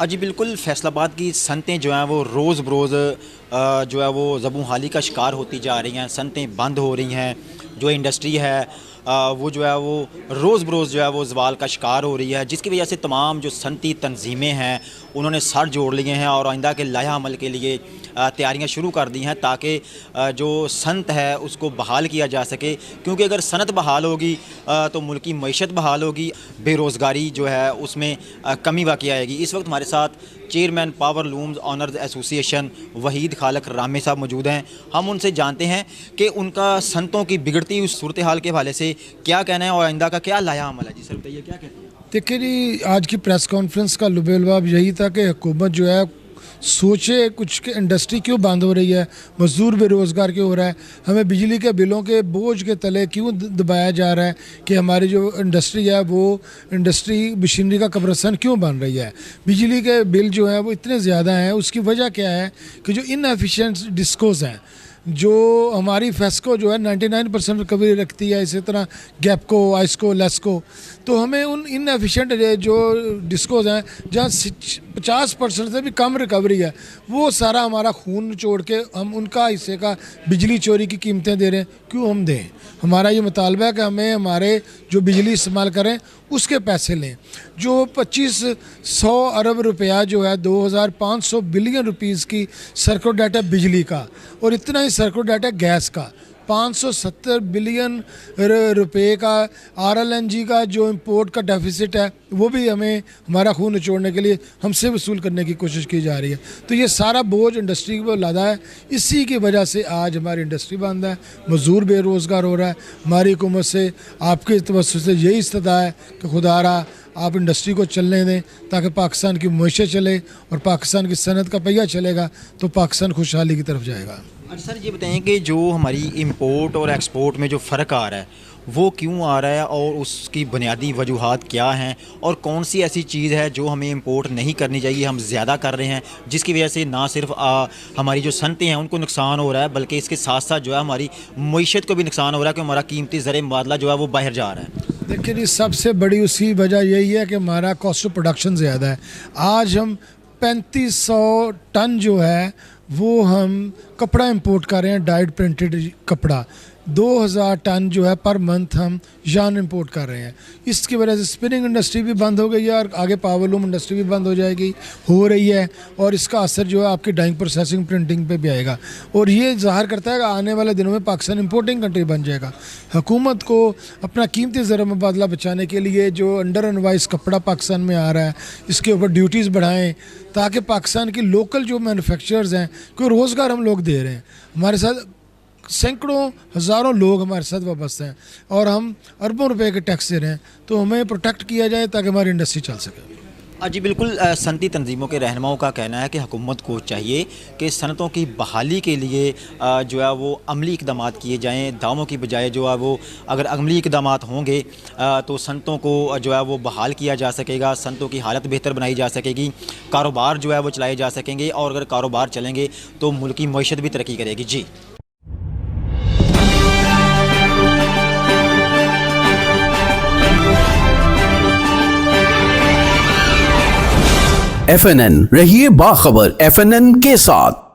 जी बिल्कुल, फैसलाबाद की सनतें जो हैं वो रोज़ बरोज़ जो है वो ज़बूहाली का शिकार होती जा रही हैं। सनतें बंद हो रही हैं। जो इंडस्ट्री है वो जो है वो रोज़ बरोज़ जो है वो ज़वाल का शिकार हो रही है, जिसकी वजह से तमाम जो सनती तंजीमें हैं उन्होंने सर जोड़ लिए हैं और आइंदा के लाया अमल के लिए तैयारियां शुरू कर दी हैं, ताकि जो सनत है उसको बहाल किया जा सके। क्योंकि अगर सनत बहाल होगी तो मुल्क की मईशत बहाल होगी, बेरोज़गारी जो है उसमें कमी वाक़ई आएगी। इस वक्त हमारे साथ chairman power looms owners association Waheed Khaliq Rame साहब मौजूद हैं। हम उनसे जानते हैं कि उनका सनतों की बिगड़ती हुई सूरत हाल के हवाले से क्या कहना है और आइंदा का क्या लाया अमल है। जी सर बताइए, क्या कहते हैं। देखिए जी, आज की प्रेस कॉन्फ्रेंस का लुबेलबाब यही था कि हुकूमत जो है सोचे कुछ कि इंडस्ट्री क्यों बंद हो रही है, मज़दूर बेरोज़गार क्यों हो रहा है, हमें बिजली के बिलों के बोझ के तले क्यों दबाया जा रहा है कि हमारी जो इंडस्ट्री है वो इंडस्ट्री मशीनरी का कब्रिस्तान क्यों बन रही है। बिजली के बिल जो है वो इतने ज़्यादा हैं, उसकी वजह क्या है कि जो इनएफिशिएंट डिस्कोज़ हैं, जो हमारी फेस्को जो है 99% रिकवरी रखती है, इसी तरह गैपको, आइसको, लेस्को, तो हमें उन इनएफिशिएंट जो डिस्कोज हैं जहाँ 50% से भी कम रिकवरी है, वो सारा हमारा खून निचोड़ के हम उनका हिस्से का बिजली चोरी की कीमतें दे रहे हैं। क्यों हम दें? हमारा ये मुतालबा है कि हमें हमारे जो बिजली इस्तेमाल करें उसके पैसे लें। जो 2500 अरब रुपया जो है 2500 बिलियन रुपीस की सर्कुलर डेट है बिजली का, और इतना ही सर्कुलर डेट है गैस का। 570 बिलियन रुपए का RLNG का जो इंपोर्ट का डेफिसिट है वो भी हमें हमारा खून निचोड़ने के लिए हमसे वसूल करने की कोशिश की जा रही है। तो ये सारा बोझ इंडस्ट्री को लादा है। इसी की वजह से आज हमारी इंडस्ट्री बंद है, मज़दूर बेरोज़गार हो रहा है। हमारी हुकूमत से आपके तवज्जो से यही इस्तदा है कि खुदारा आप इंडस्ट्री को चलने दें, ताकि पाकिस्तान की मईशत चले, और पाकिस्तान की सनत का पहिया चलेगा तो पाकिस्तान खुशहाली की तरफ जाएगा। अच्छा सर, ये बताएं कि जो हमारी इंपोर्ट और एक्सपोर्ट में जो फ़र्क आ रहा है वो क्यों आ रहा है, और उसकी बुनियादी वजूहात क्या हैं, और कौन सी ऐसी चीज़ है जो हमें इंपोर्ट नहीं करनी चाहिए, हम ज़्यादा कर रहे हैं, जिसकी वजह से ना सिर्फ हमारी जो सनतें हैं उनको नुकसान हो रहा है, बल्कि इसके साथ साथ जो है हमारी मईशत को भी नुकसान हो रहा है, कि हमारा कीमती ज़र मुबादला जो है वो बाहर जा रहा है। देखिए जी, सबसे बड़ी उसकी वजह यही है कि हमारा कॉस्ट ऑफ प्रोडक्शन ज़्यादा है। आज हम 3500 टन जो है वो हम कपड़ा इंपोर्ट कर रहे हैं, डाइड प्रिंटेड कपड़ा। 2000 टन जो है पर मंथ हम यार्न इंपोर्ट कर रहे हैं। इसकी वजह से स्पिनिंग इंडस्ट्री भी बंद हो गई है, और आगे पावरलूम इंडस्ट्री भी बंद हो जाएगी, हो रही है, और इसका असर जो है आपकी डाइंग प्रोसेसिंग प्रिंटिंग पे भी आएगा। और ये ज़ाहिर करता है कि आने वाले दिनों में पाकिस्तान इंपोर्टिंग कंट्री बन जाएगा। हुकूमत को अपना कीमती ज़र मुबादला बचाने के लिए जो अंडर एनवाइस कपड़ा पाकिस्तान में आ रहा है, इसके ऊपर ड्यूटीज़ बढ़ाएँ, ताकि पाकिस्तान की लोकल जो मैन्युफैक्चरर्स हैं, कोई रोज़गार हम लोग दे रहे हैं। हमारे साथ सैकड़ों हज़ारों लोग हमारे साथ वाबस्ते हैं, और हम अरबों रुपए के टैक्स दे रहे हैं। तो हमें प्रोटेक्ट किया जाए ताकि हमारी इंडस्ट्री चल सके। जी बिल्कुल, सनती तंजीमों के रहनुमाओं का कहना है कि हुकूमत को चाहिए कि सनतों की बहाली के लिए जो है वो अमली इकदाम किए जाएँ, दावों की बजाय जो है वो अगर अमली इकदाम होंगे तो सनतों को जो है वो बहाल किया जा सकेगा, सनतों की हालत बेहतर बनाई जा सकेगी, कारोबार जो है वो चलाए जा सकेंगे, और अगर कारोबार चलेंगे तो मुल्क की मईशत भी तरक्की करेगी। जी FNN रहिए बाखबर FNN के साथ।